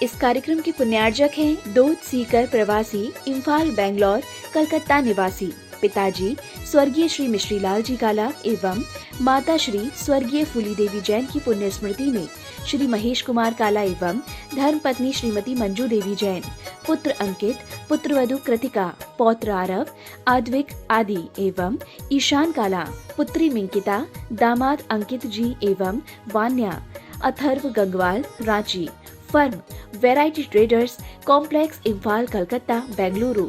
इस कार्यक्रम के पुण्यार्जक हैं दोध सीकर प्रवासी इम्फाल बेंगलोर कलकत्ता निवासी पिताजी स्वर्गीय श्री मिश्रीलाल जी काला एवं माता श्री स्वर्गीय फूली देवी जैन की पुण्य स्मृति में श्री महेश कुमार काला एवं धर्म पत्नी श्रीमती मंजू देवी जैन, पुत्र अंकित, पुत्रवधू कृतिका, पौत्र आरव, आद्विक आदि एवं ईशान काला, पुत्री मिंकिता, दामाद अंकित जी एवं Vanya, Atharva Gangwal, Ranchi. Firm variety traders, complex Imphal Calcutta Bengaluru.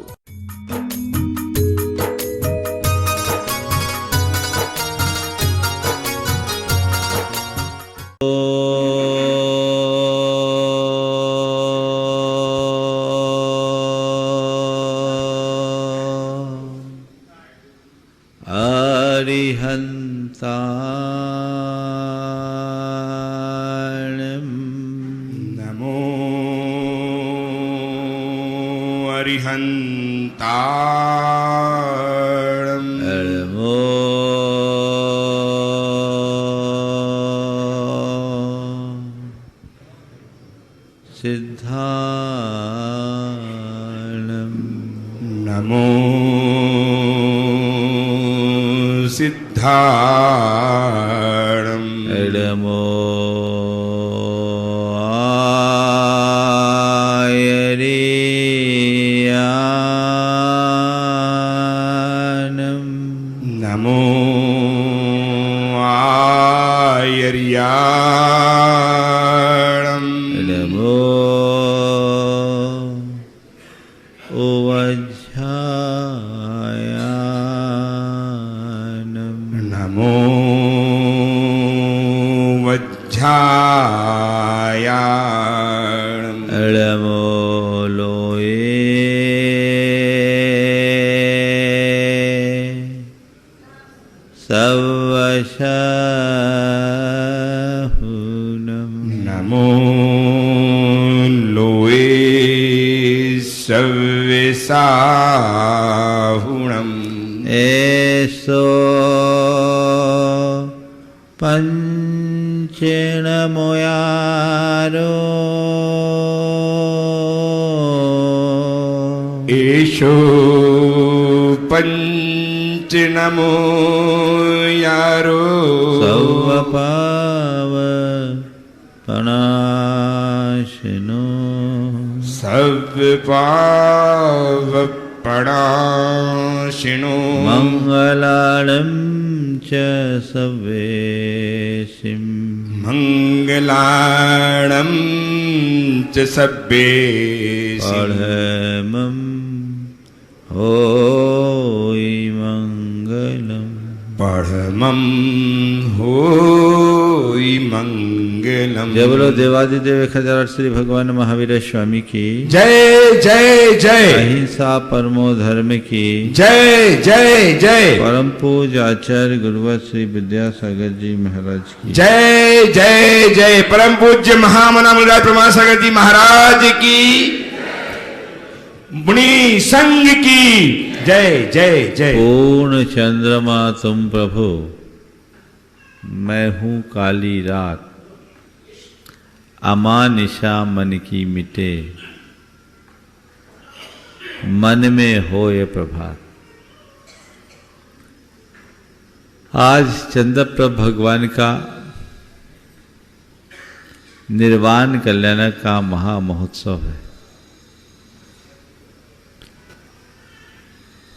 नमो सिद्धाणं नमो आयर्याणं नमो आयर्याणं नमो नमो वज्झायाणं नमो लोये सवशहुनं नमो लोये सव्यसाहुणम् एषो पंचेणमोयारो एषो पंचनमो यारो सर्वपावपनाशिनो सर्वपावपनाशिनो मंगलानं च सव्येशिं मंगलानं च सव्येशिं पढ़मं होय मंगलम् परमं होय मंगलम्। जय बोलो देवादिदेव 1008 श्री भगवान महावीर स्वामी की जय जय जय। अहिंसा परमो धर्म की जय जय जय। परम पूज्य आचार्य गुरुवर श्री विद्यासागर जी महाराज की जय जय जय। परम पूज्य महामना मुनिराज प्रमासागर जी महाराज की, मुनि संघ की जय जय जय। पूर्ण चंद्रमा तुम प्रभु, मैं हूँ काली रात, अमानिशा मन की मिटे, मन में हो ये प्रभात। आज चंद्रप्रभ भगवान का निर्वाण कल्याण का महामहोत्सव है।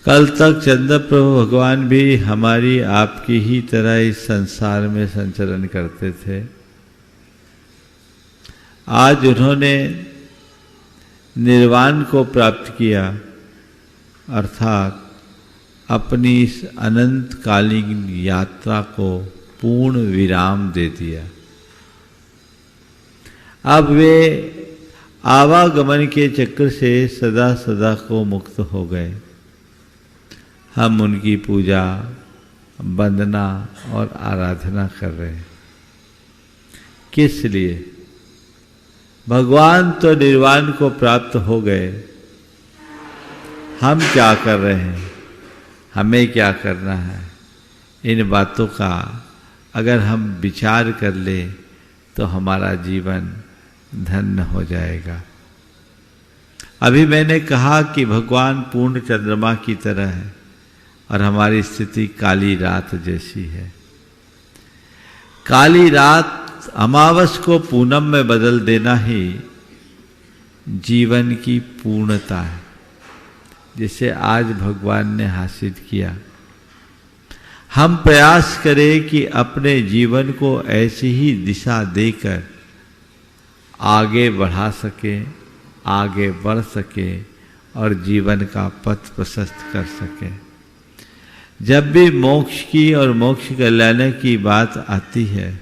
कल तक चंद्रप्रभु भगवान भी हमारी आपकी ही तरह इस संसार में संचरण करते थे। आज उन्होंने निर्वाण को प्राप्त किया, अर्थात अपनी इस अनंतकालीन यात्रा को पूर्ण विराम दे दिया। अब वे आवागमन के चक्र से सदा सदा को मुक्त हो गए। हम उनकी पूजा, वंदना और आराधना कर रहे हैं। किस लिए? भगवान तो निर्वाण को प्राप्त हो गए, हम क्या कर रहे हैं, हमें क्या करना है, इन बातों का अगर हम विचार कर ले तो हमारा जीवन धन्य हो जाएगा। अभी मैंने कहा कि भगवान पूर्ण चंद्रमा की तरह है और हमारी स्थिति काली रात जैसी है। काली रात अमावस को पूनम में बदल देना ही जीवन की पूर्णता है, जिसे आज भगवान ने हासिल किया। हम प्रयास करें कि अपने जीवन को ऐसी ही दिशा देकर आगे बढ़ा सकें, आगे बढ़ सकें और जीवन का पथ प्रशस्त कर सकें। जब भी मोक्ष की और मोक्ष कल्याण की बात आती है,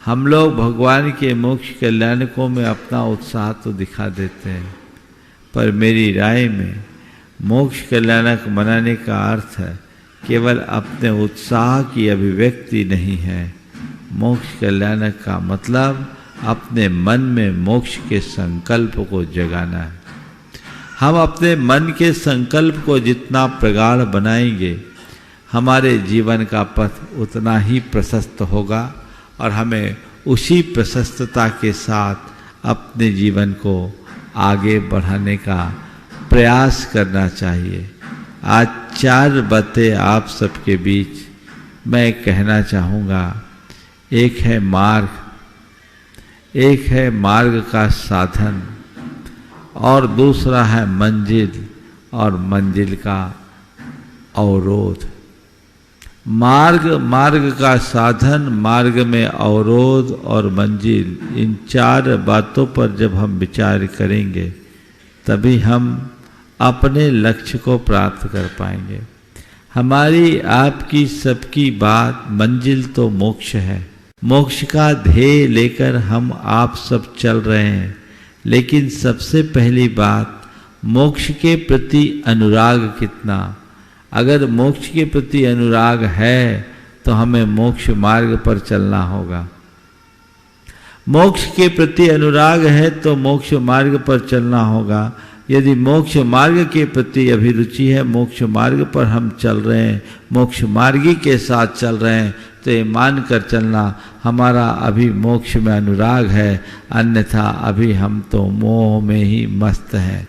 हम लोग भगवान के मोक्ष कल्याण को में अपना उत्साह तो दिखा देते हैं, पर मेरी राय में मोक्ष कल्याणक मनाने का अर्थ है केवल अपने उत्साह की अभिव्यक्ति नहीं है। मोक्ष कल्याणक का मतलब अपने मन में मोक्ष के संकल्प को जगाना है। हम अपने मन के संकल्प को जितना प्रगाढ़ बनाएंगे, हमारे जीवन का पथ उतना ही प्रशस्त होगा और हमें उसी प्रशस्तता के साथ अपने जीवन को आगे बढ़ाने का प्रयास करना चाहिए। आज 4 बातें आप सबके बीच मैं कहना चाहूँगा। एक है मार्ग, एक है मार्ग का साधन, और दूसरा है मंजिल और मंजिल का अवरोध। मार्ग का साधन, मार्ग में अवरोध और मंजिल, इन 4 बातों पर जब हम विचार करेंगे तभी हम अपने लक्ष्य को प्राप्त कर पाएंगे। हमारी आपकी सबकी बात मंजिल तो मोक्ष है। मोक्ष का ध्येय लेकर हम आप सब चल रहे हैं, लेकिन सबसे पहली बात मोक्ष के प्रति अनुराग कितना। अगर मोक्ष के प्रति अनुराग है तो हमें मोक्ष मार्ग पर चलना होगा। मोक्ष के प्रति अनुराग है तो मोक्ष मार्ग पर चलना होगा। यदि मोक्ष मार्ग के प्रति अभिरुचि है, मोक्ष मार्ग पर हम चल रहे हैं, मोक्ष मार्गी के साथ चल रहे हैं, तो ये मान कर चलना हमारा अभी मोक्ष में अनुराग है, अन्यथा अभी हम तो मोह में ही मस्त हैं।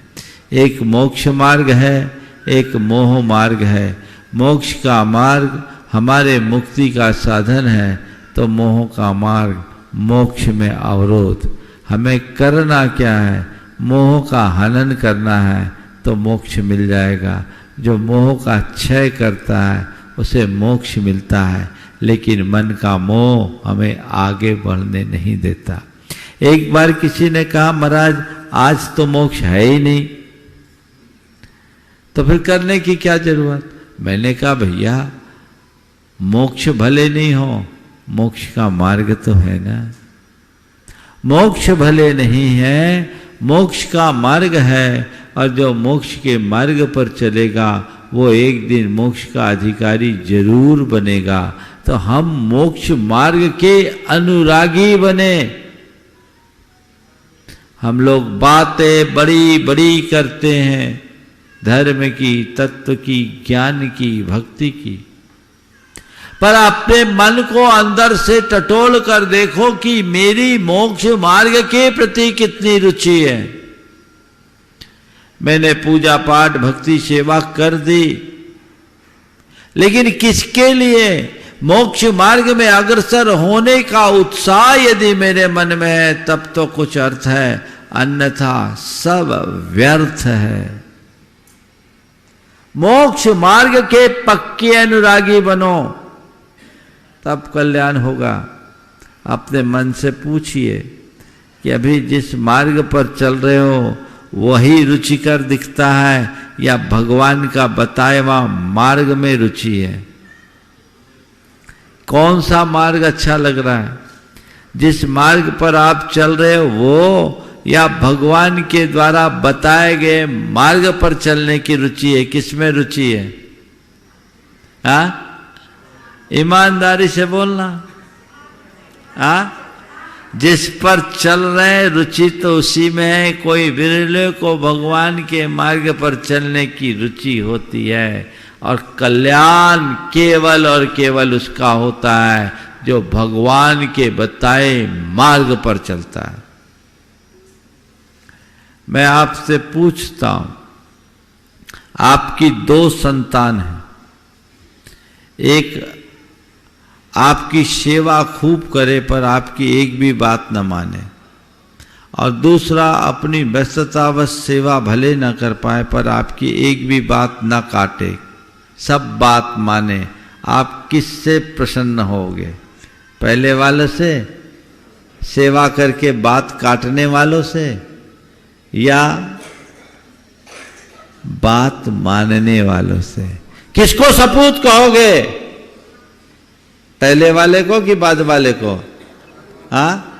एक मोक्ष मार्ग है, एक मोह मार्ग है। मोक्ष का मार्ग हमारे मुक्ति का साधन है, तो मोह का मार्ग मोक्ष में अवरोध। हमें करना क्या है? मोह का हनन करना है तो मोक्ष मिल जाएगा। जो मोह का क्षय करता है उसे मोक्ष मिलता है, लेकिन मन का मोह हमें आगे बढ़ने नहीं देता। एक बार किसी ने कहा, महाराज आज तो मोक्ष है ही नहीं, तो फिर करने की क्या जरूरत? मैंने कहा, भैया मोक्ष भले नहीं हो, मोक्ष का मार्ग तो है ना। मोक्ष भले नहीं है, मोक्ष का मार्ग है, और जो मोक्ष के मार्ग पर चलेगा वो एक दिन मोक्ष का अधिकारी जरूर बनेगा। तो हम मोक्ष मार्ग के अनुरागी बने। हम लोग बातें बड़ी बड़ी करते हैं, धर्म की, तत्व की, ज्ञान की, भक्ति की, पर अपने मन को अंदर से टटोल कर देखो कि मेरी मोक्ष मार्ग के प्रति कितनी रुचि है। मैंने पूजा पाठ भक्ति सेवा कर दी, लेकिन किसके लिए? मोक्ष मार्ग में अग्रसर होने का उत्साह यदि मेरे मन में है तब तो कुछ अर्थ है, अन्यथा सब व्यर्थ है। मोक्ष मार्ग के पक्के अनुरागी बनो, तब कल्याण होगा। अपने मन से पूछिए कि अभी जिस मार्ग पर चल रहे हो वही रुचिकर दिखता है या भगवान का बताया हुआ मार्ग में रुचि है? कौन सा मार्ग अच्छा लग रहा है? जिस मार्ग पर आप चल रहे हो वो, या भगवान के द्वारा बताए गए मार्ग पर चलने की रुचि है? किसमें रुचि है? हाँ, ईमानदारी से बोलना। हाँ, जिस पर चल रहे रुचि तो उसी में है। कोई विरले को भगवान के मार्ग पर चलने की रुचि होती है, और कल्याण केवल और केवल उसका होता है जो भगवान के बताए मार्ग पर चलता है। मैं आपसे पूछता हूं, आपकी 2 संतान हैं, एक आपकी सेवा खूब करे पर आपकी एक भी बात न माने, और दूसरा अपनी व्यस्ततावश सेवा भले न कर पाए पर आपकी एक भी बात न काटे, सब बात माने, आप किससे प्रसन्न होगे? पहले वाले से, सेवा करके बात काटने वालों से, या बात मानने वालों से? किसको सपूत कहोगे? पहले वाले को कि बाद वाले को? हाँ,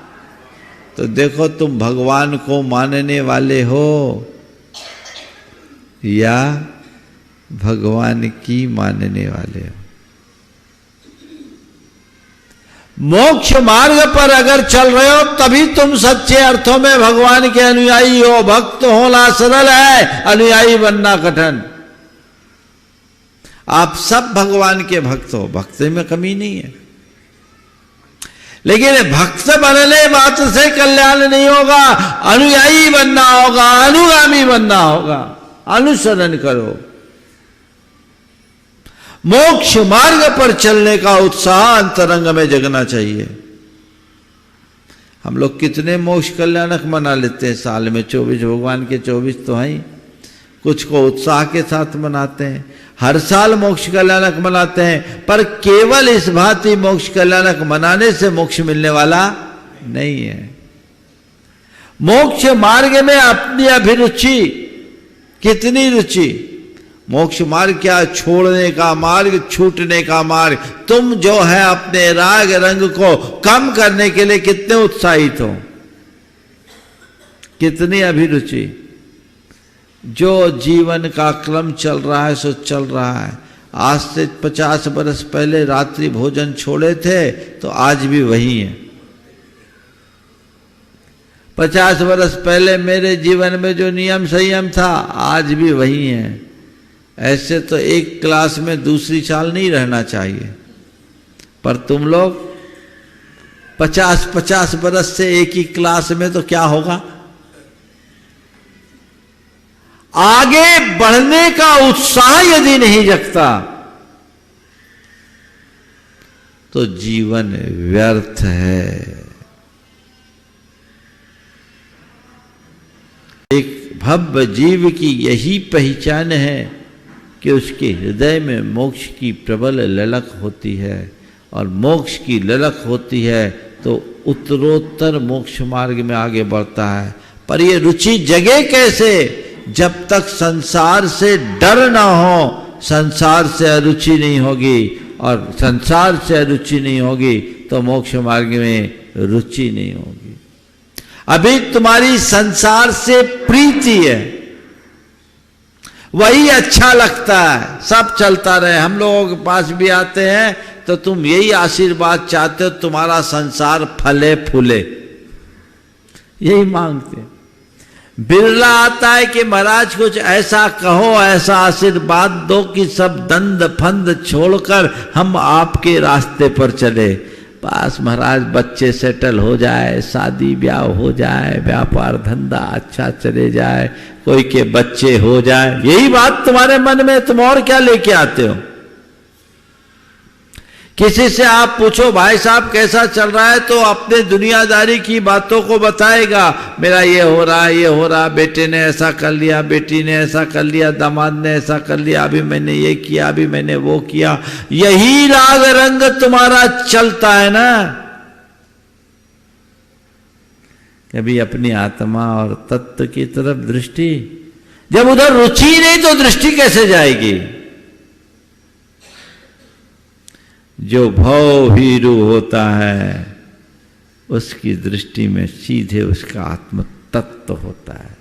तो देखो तुम भगवान को मानने वाले हो या भगवान की मानने वाले हो? मोक्ष मार्ग पर अगर चल रहे हो तभी तुम सच्चे अर्थों में भगवान के अनुयायी हो। भक्त होना सरल है, अनुयायी बनना कठिन। आप सब भगवान के भक्त हो, भक्ति में कमी नहीं है, लेकिन भक्त बनने मात्र से कल्याण नहीं होगा, अनुयायी बनना होगा, अनुगामी बनना होगा। अनुसरण करो। मोक्ष मार्ग पर चलने का उत्साह अंतरंग में जगना चाहिए। हम लोग कितने मोक्ष कल्याणक मना लेते हैं साल में, 24 भगवान के 24 तो हैं, कुछ को उत्साह के साथ मनाते हैं, हर साल मोक्ष कल्याणक मनाते हैं, पर केवल इस भांति मोक्ष कल्याणक मनाने से मोक्ष मिलने वाला नहीं है। मोक्ष मार्ग में अपनी अभिरुचि, कितनी रुचि? मोक्ष मार्ग क्या? छोड़ने का मार्ग, छूटने का मार्ग। तुम जो है अपने राग रंग को कम करने के लिए कितने उत्साहित हो, कितनी अभिरुचि? जो जीवन का क्रम चल रहा है सो चल रहा है। आज से 50 बरस पहले रात्रि भोजन छोड़े थे तो आज भी वही है। 50 बरस पहले मेरे जीवन में जो नियम संयम था आज भी वही है। ऐसे तो एक क्लास में दूसरी साल नहीं रहना चाहिए, पर तुम लोग 50-50 बरस से एक ही क्लास में, तो क्या होगा? आगे बढ़ने का उत्साह यदि नहीं जगता तो जीवन व्यर्थ है। एक भव्य जीव की यही पहचान है कि उसके हृदय में मोक्ष की प्रबल ललक होती है, और मोक्ष की ललक होती है तो उत्तरोत्तर मोक्ष मार्ग में आगे बढ़ता है। पर ये रुचि जगे कैसे? जब तक संसार से डर ना हो, संसार से अरुचि नहीं होगी, और संसार से अरुचि नहीं होगी तो मोक्ष मार्ग में रुचि नहीं होगी। अभी तुम्हारी संसार से प्रीति है, वही अच्छा लगता है, सब चलता रहे। हम लोगों के पास भी आते हैं तो तुम यही आशीर्वाद चाहते हो, तुम्हारा संसार फले फूले, यही मांगते हैं। बिरला आता है कि महाराज कुछ ऐसा कहो, ऐसा आशीर्वाद दो कि सब दंड फंद छोड़कर हम आपके रास्ते पर चले। बस महाराज बच्चे सेटल हो जाए, शादी ब्याह हो जाए, व्यापार धंधा अच्छा चले जाए, कोई के बच्चे हो जाए, यही बात तुम्हारे मन में। तुम और क्या लेके आते हो? किसी से आप पूछो भाई साहब कैसा चल रहा है, तो अपने दुनियादारी की बातों को बताएगा। मेरा ये हो रहा है, ये हो रहा, बेटे ने ऐसा कर लिया, बेटी ने ऐसा कर लिया, दामाद ने ऐसा कर लिया, अभी मैंने ये किया, अभी मैंने वो किया। यही राग रंग तुम्हारा चलता है ना। कभी अपनी आत्मा और तत्व की तरफ दृष्टि, जब उधर रुचि नहीं तो दृष्टि कैसे जाएगी? जो भव भीरु होता है उसकी दृष्टि में सीधे उसका आत्म तत्व होता है।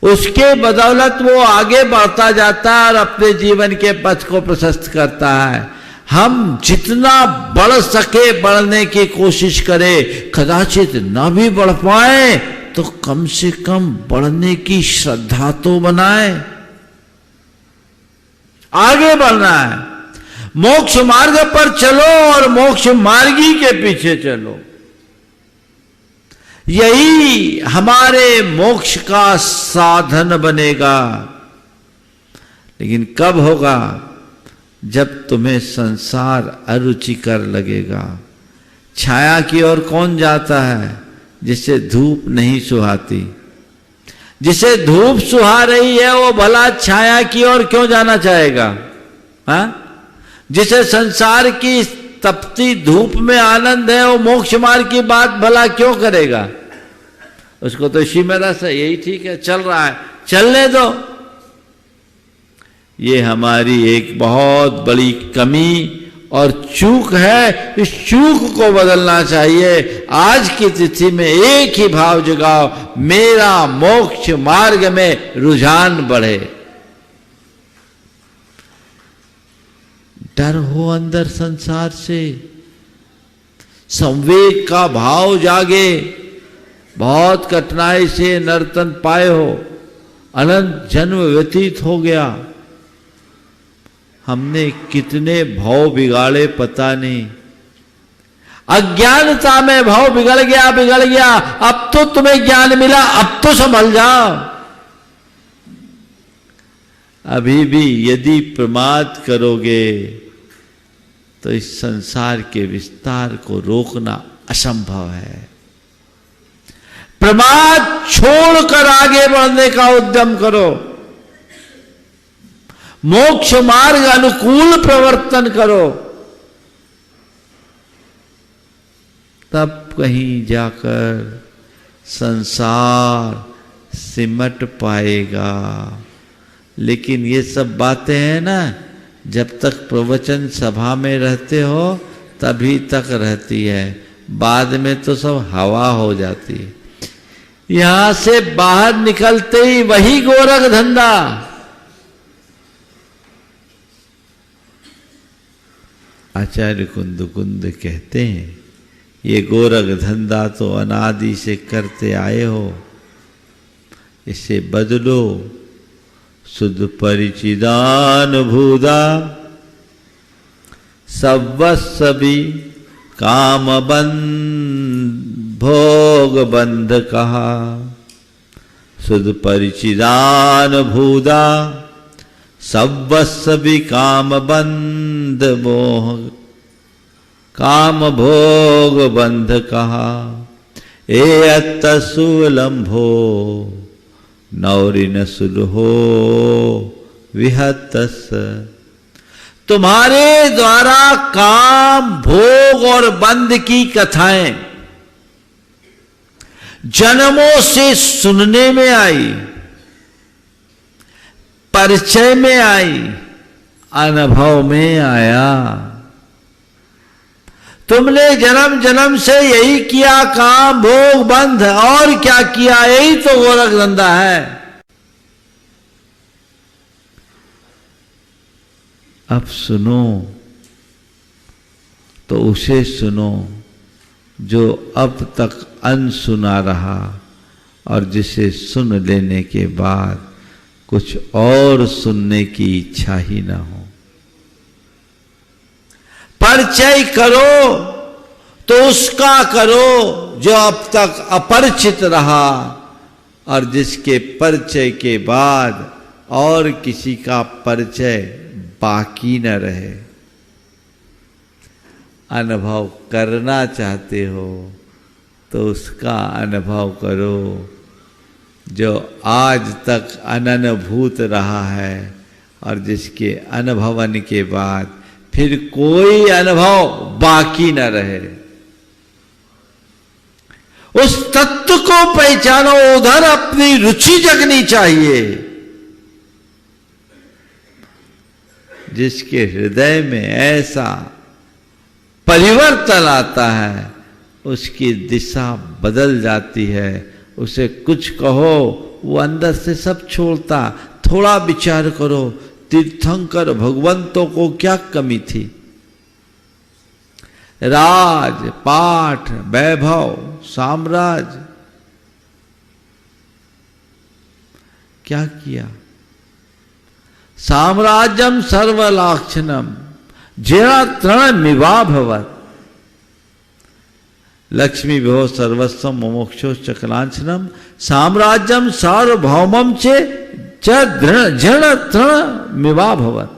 उसके बदौलत वो आगे बढ़ता जाता है और अपने जीवन के पथ को प्रशस्त करता है। हम जितना बढ़ सके बढ़ने की कोशिश करें, कदाचित ना भी बढ़ पाए तो कम से कम बढ़ने की श्रद्धा तो बनाए। आगे बढ़ना है, मोक्ष मार्ग पर चलो और मोक्ष मार्गी के पीछे चलो। यही हमारे मोक्ष का साधन बनेगा। लेकिन कब होगा? जब तुम्हें संसार अरुचिकर लगेगा। छाया की ओर कौन जाता है? जिसे धूप नहीं सुहाती। जिसे धूप सुहा रही है वो भला छाया की ओर क्यों जाना चाहेगा? हाँ? जिसे संसार की तपती धूप में आनंद है वो मोक्ष मार्ग की बात भला क्यों करेगा? उसको तो इसी में रस है, यही ठीक है, चल रहा है, चलने दो। ये हमारी एक बहुत बड़ी कमी और चूक है। इस चूक को बदलना चाहिए। आज की तिथि में एक ही भाव जगाओ, मेरा मोक्ष मार्ग में रुझान बढ़े। डर हो अंदर संसार से, संवेग का भाव जागे। बहुत कठिनाई से नर्तन पाए हो, अनंत जन्म व्यतीत हो गया, हमने कितने भाव बिगाड़े पता नहीं। अज्ञानता में भाव बिगड़ गया। अब तो तुम्हें ज्ञान मिला, अब तो संभल जाओ। अभी भी यदि प्रमाद करोगे तो इस संसार के विस्तार को रोकना असंभव है। प्रमाद छोड़कर आगे बढ़ने का उद्यम करो। मोक्ष मार्ग अनुकूल प्रवर्तन करो, तब कहीं जाकर संसार सिमट पाएगा। लेकिन ये सब बातें हैं ना, जब तक प्रवचन सभा में रहते हो तभी तक रहती है, बाद में तो सब हवा हो जाती है। यहां से बाहर निकलते ही वही गोरख धंधा। आचार्य कुंद कहते हैं, ये गोरख धंधा तो अनादि से करते आए हो, इसे बदलो। शुद्ध परिचिदान भूदा सवस्वी काम बंध भोग बंध कहा। शुद्ध परिचिदान भूदा सवस्वी काम बंध मोह काम भोग बंध कहा। ए अतसुलंभो नौरिन सुलहो विहतस। तुम्हारे द्वारा काम भोग और बंध की कथाएं जन्मों से सुनने में आई, परिचय में आई, अनुभव में आया। तुमने जन्म जन्म से यही किया, काम भोग बंध, और क्या किया? यही तो गोरख धंधा है। अब सुनो तो उसे सुनो जो अब तक अनसुना रहा और जिसे सुन लेने के बाद कुछ और सुनने की इच्छा ही ना हो। परिचय करो तो उसका करो जो अब तक अपरिचित रहा और जिसके परिचय के बाद और किसी का परिचय बाकी न रहे। अनुभव करना चाहते हो तो उसका अनुभव करो जो आज तक अननुभूत रहा है और जिसके अनुभवन के बाद फिर कोई अनुभव बाकी न रहे। उस तत्व को पहचानो, उधर अपनी रुचि जगनी चाहिए। जिसके हृदय में ऐसा परिवर्तन आता है उसकी दिशा बदल जाती है। उसे कुछ कहो वो अंदर से सब छोड़ता। थोड़ा विचार करो, तीर्थंकर भगवंतों को क्या कमी थी? राज पाठ वैभव साम्राज्य क्या किया? साम्राज्यम सर्वलाक्षणम जया तृण मिवा भवत। लक्ष्मी भो सर्वस्वम मुमुक्षो चकलांचनम साम्राज्यम सार्वभौमम चे जन तृण मिवा भवत।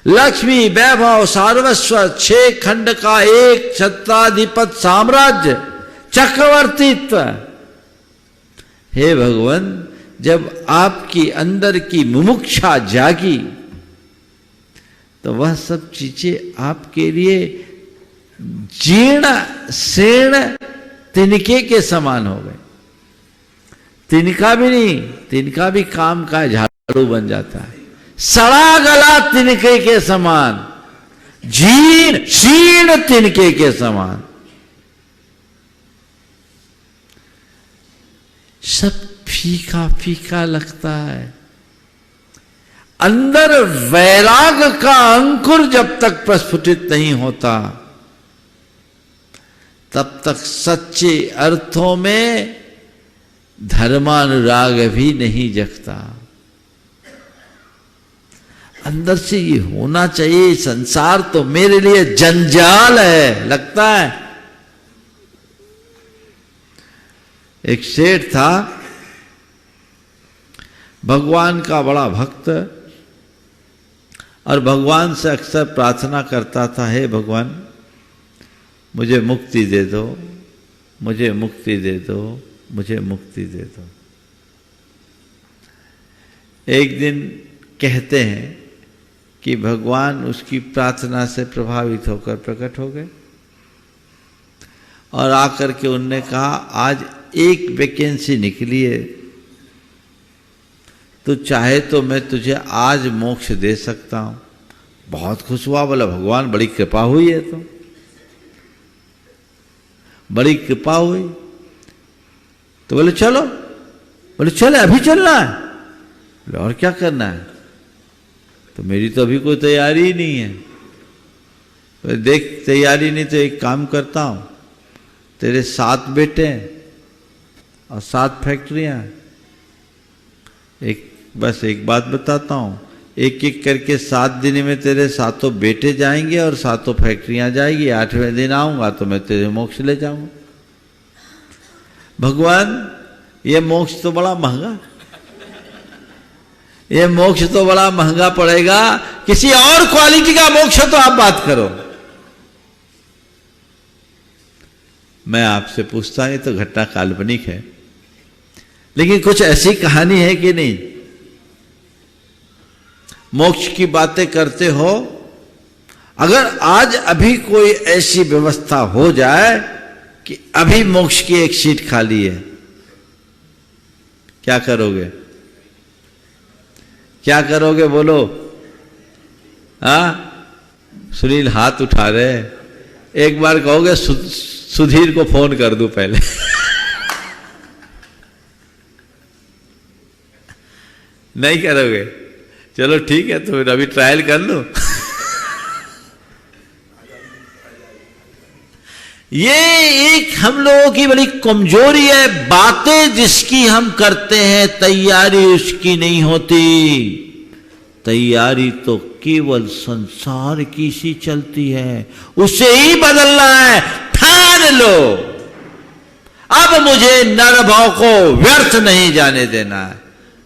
लक्ष्मी वैभव सार्वस्व 6 खंड का एक छत्राधिपत साम्राज्य, चक्रवर्तीत्व। हे भगवान, जब आपकी अंदर की मुमुक्षा जागी तो वह सब चीजें आपके लिए जीर्ण शीर्ण तिनके के समान हो गए। तिनका भी नहीं, तिनका भी काम का झाड़ू बन जाता है। सड़ा गला तिनके के समान, जीर्ण शीर्ण तिनके के समान। सब फीका फीका लगता है। अंदर वैराग का अंकुर जब तक प्रस्फुटित नहीं होता तब तक सच्चे अर्थों में धर्मानुराग भी नहीं जगता। अंदर से ये होना चाहिए, संसार तो मेरे लिए जंजाल है लगता है। एक सेठ था, भगवान का बड़ा भक्त, और भगवान से अक्सर प्रार्थना करता था, हे भगवान मुझे मुक्ति दे दो, मुझे मुक्ति दे दो, मुझे मुक्ति दे दो। एक दिन कहते हैं कि भगवान उसकी प्रार्थना से प्रभावित होकर प्रकट हो गए और आकर के उनने कहा, आज एक वैकेंसी निकली है, तो चाहे तो मैं तुझे आज मोक्ष दे सकता हूं। बहुत खुश हुआ, बोला भगवान बड़ी कृपा हुई है, तो बड़ी कृपा हुई। तो बोले चलो, बोले चले अभी चलना है, बोले और क्या करना है, तो मेरी तो अभी कोई तैयारी ही नहीं है। बोले देख तैयारी नहीं तो एक काम करता हूं, तेरे 7 बेटे हैं और 7 फैक्ट्रियां हैं, बस एक बात बताता हूं, एक एक करके 7 दिन में तेरे 7 बेटे जाएंगे और 7 फैक्ट्रियां जाएगी। 8वें दिन आऊंगा तो मैं तेरे मोक्ष ले जाऊंगा। भगवान ये मोक्ष तो बड़ा महंगा, ये मोक्ष तो बड़ा महंगा पड़ेगा, किसी और क्वालिटी का मोक्ष तो आप बात करो। मैं आपसे पूछता नहीं तो घटना काल्पनिक है, लेकिन कुछ ऐसी कहानी है कि नहीं? मोक्ष की बातें करते हो, अगर आज अभी कोई ऐसी व्यवस्था हो जाए कि अभी मोक्ष की एक सीट खाली है, क्या करोगे? क्या करोगे बोलो? सुनील हाथ उठा रहे, एक बार कहोगे सुधीर को फोन कर दूं पहले। नहीं करोगे? चलो ठीक है, तो अभी ट्रायल कर लो। ये एक हम लोगों की बड़ी कमजोरी है, बातें जिसकी हम करते हैं तैयारी उसकी नहीं होती। तैयारी तो केवल संसार की सी चलती है, उसे ही बदलना है। ठान लो, अब मुझे नरभाव को व्यर्थ नहीं जाने देना है।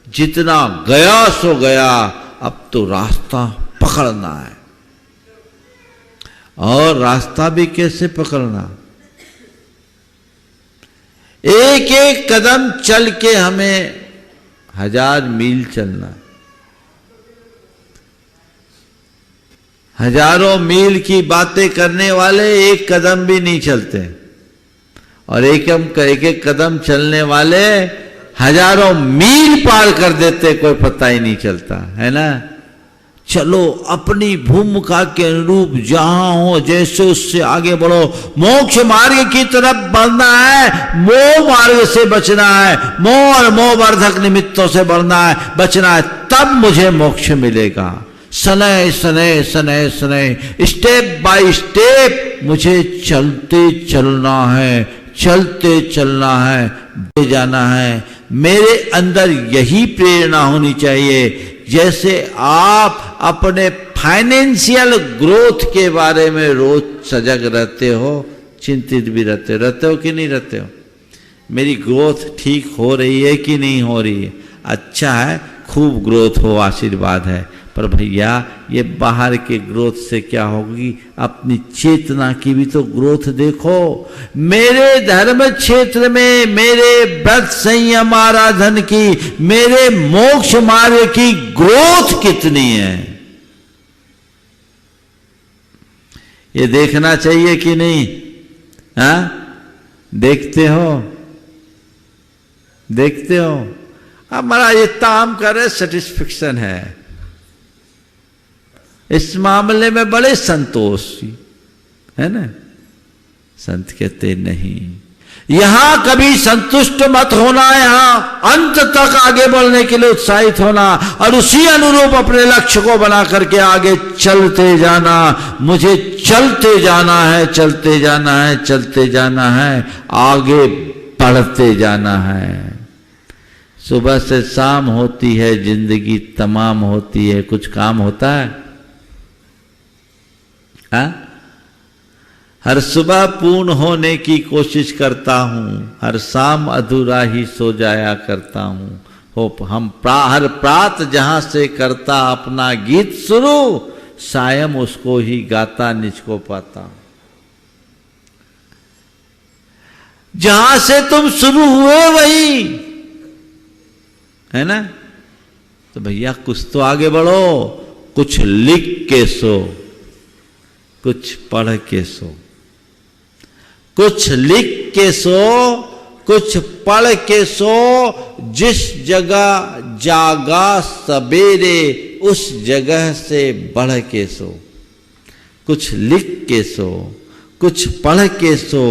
जितना गया सो गया, अब तो रास्ता पकड़ना है। और रास्ता भी कैसे पकड़ना? एक एक कदम चल के हमें 1000 मील चलना। हजारों मील की बातें करने वाले एक कदम भी नहीं चलते, और एक एक कदम चलने वाले हजारों मील पार कर देते, कोई पता ही नहीं चलता, है ना? चलो अपनी भूमिका के अनुरूप जहां हो जैसे उससे आगे बढ़ो। मोक्ष मार्ग की तरफ बढ़ना है, मोह मार्ग से बचना है, मोह और मोहवर्धक निमित्तों से बढ़ना है, बचना है, तब मुझे मोक्ष मिलेगा। सनय सनय सनय सनय, स्टेप बाय स्टेप मुझे चलते चलना है, चलते चलना है, बढ़े जाना है। मेरे अंदर यही प्रेरणा होनी चाहिए। जैसे आप अपने फाइनेंशियल ग्रोथ के बारे में रोज सजग रहते हो, चिंतित भी रहते हो कि नहीं रहते हो? मेरी ग्रोथ ठीक हो रही है कि नहीं हो रही है? अच्छा है, खूब ग्रोथ हो, आशीर्वाद है। पर भैया ये बाहर के ग्रोथ से क्या होगी? अपनी चेतना की भी तो ग्रोथ देखो। मेरे धर्म क्षेत्र में मेरे व्रत संयम आराधन की, मेरे मोक्ष मार्ग की ग्रोथ कितनी है, ये देखना चाहिए कि नहीं? हाँ, देखते हो? देखते हो? हमारा ये काम करे सेटिस्फेक्शन है, इस मामले में बड़े संतोषी है ना। संत कहते नहीं, यहां कभी संतुष्ट मत होना, यहां अंत तक आगे बढ़ने के लिए उत्साहित होना और उसी अनुरूप अपने लक्ष्य को बना करके आगे चलते जाना। मुझे चलते जाना है, चलते जाना है, चलते जाना है, आगे बढ़ते जाना है। सुबह से शाम होती है, जिंदगी तमाम होती है, कुछ काम होता है? हाँ? हर सुबह पूर्ण होने की कोशिश करता हूं, हर शाम अधूरा ही सो जाया करता हूं। हर प्रात जहां से करता अपना गीत शुरू, सायं उसको ही गाता निजको पाता। जहां से तुम शुरू हुए वही है ना। तो भैया कुछ तो आगे बढ़ो, कुछ लिख के सो, कुछ पढ़ के सो, कुछ लिख के सो, कुछ पढ़ के सो। जिस जगह जागा सवेरे उस जगह से बढ़ के सो। कुछ लिख के सो, कुछ पढ़ के सो,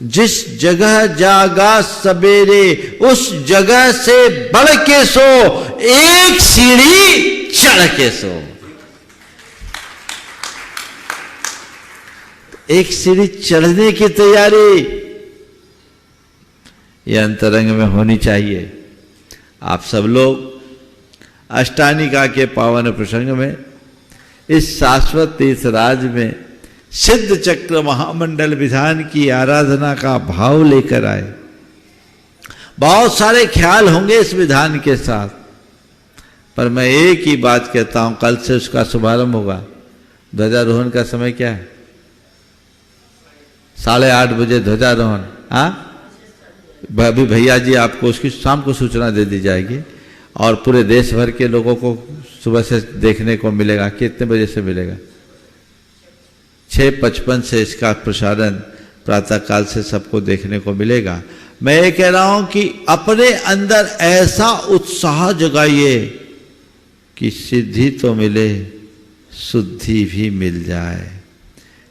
जिस जगह जागा सवेरे उस जगह से बढ़ के सो। एक सीढ़ी चढ़ के सो। एक सीढ़ी चढ़ने की तैयारी ये अंतरंग में होनी चाहिए। आप सब लोग अष्टानिका के पावन प्रसंग में, इस शाश्वत तीर्थ राज में सिद्ध चक्र महामंडल विधान की आराधना का भाव लेकर आए। बहुत सारे ख्याल होंगे इस विधान के साथ, पर मैं एक ही बात कहता हूं, कल से उसका शुभारंभ होगा। ध्वजारोहण का समय क्या है? 8:30 बजे ध्वजारोहण। हाँ, अभी भैया जी आपको उसकी शाम को सूचना दे दी जाएगी और पूरे देश भर के लोगों को सुबह से देखने को मिलेगा। कितने बजे से मिलेगा? 6:55 से इसका प्रसारण प्रातःकाल से सबको देखने को मिलेगा। मैं ये कह रहा हूं कि अपने अंदर ऐसा उत्साह जगाइए कि सिद्धि तो मिले, शुद्धि भी मिल जाए।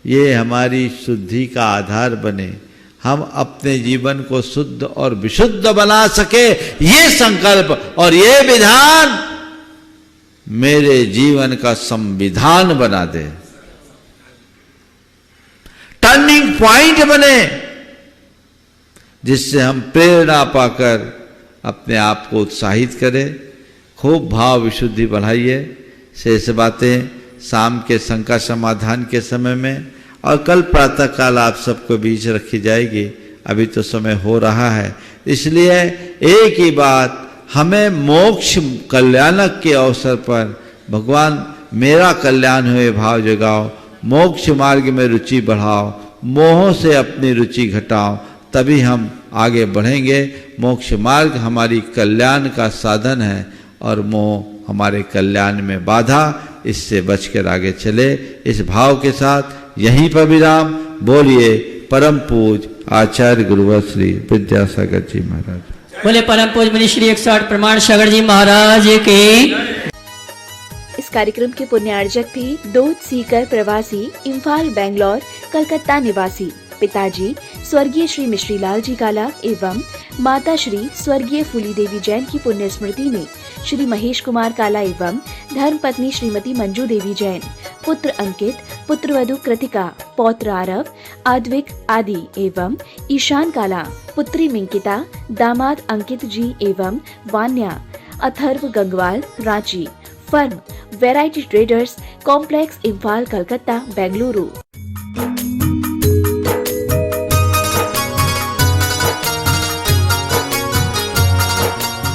ये हमारी शुद्धि का आधार बने, हम अपने जीवन को शुद्ध और विशुद्ध बना सके। ये संकल्प और ये विधान मेरे जीवन का संविधान बना दे, टर्निंग पॉइंट बने, जिससे हम प्रेरणा पाकर अपने आप को उत्साहित करें। खूब भाव विशुद्धि बढ़ाइए। शेष बातें शाम के शंका समाधान के समय में और कल प्रातःकाल आप सबको बीच रखी जाएगी। अभी तो समय हो रहा है, इसलिए एक ही बात, हमें मोक्ष कल्याणक के अवसर पर भगवान मेरा कल्याण हुए भाव जगाओ, मोक्ष मार्ग में रुचि बढ़ाओ, मोह से अपनी रुचि घटाओ, तभी हम आगे बढ़ेंगे। मोक्ष मार्ग हमारी कल्याण का साधन है और मोह हमारे कल्याण में बाधा। इससे बचकर आगे चले। इस भाव के साथ यहीं पर विराम। बोलिए परम पूज आचार्य गुरुवर श्री विद्यासागर जी महाराज। बोले परम पूज मुनि श्री 108 प्रमाण सागर जी महाराज के। इस कार्यक्रम के पुण्यार्जक थे दूध सीकर प्रवासी इम्फाल बेंगलोर कलकत्ता निवासी पिताजी स्वर्गीय श्री मिश्रीलाल जी काला एवं माता श्री स्वर्गीय फूली देवी जैन की पुण्य स्मृति में श्री महेश कुमार काला एवं धर्म पत्नी श्रीमती मंजू देवी जैन, पुत्र अंकित, पुत्रवधू कृतिका, पौत्र आरव, आद्विक आदि एवं ईशान काला, पुत्री मिंकिता, दामाद अंकित जी एवं Vanya, Atharva Gangwal, Ranchi. Firm variety traders, complex Imphal Calcutta Bengaluru.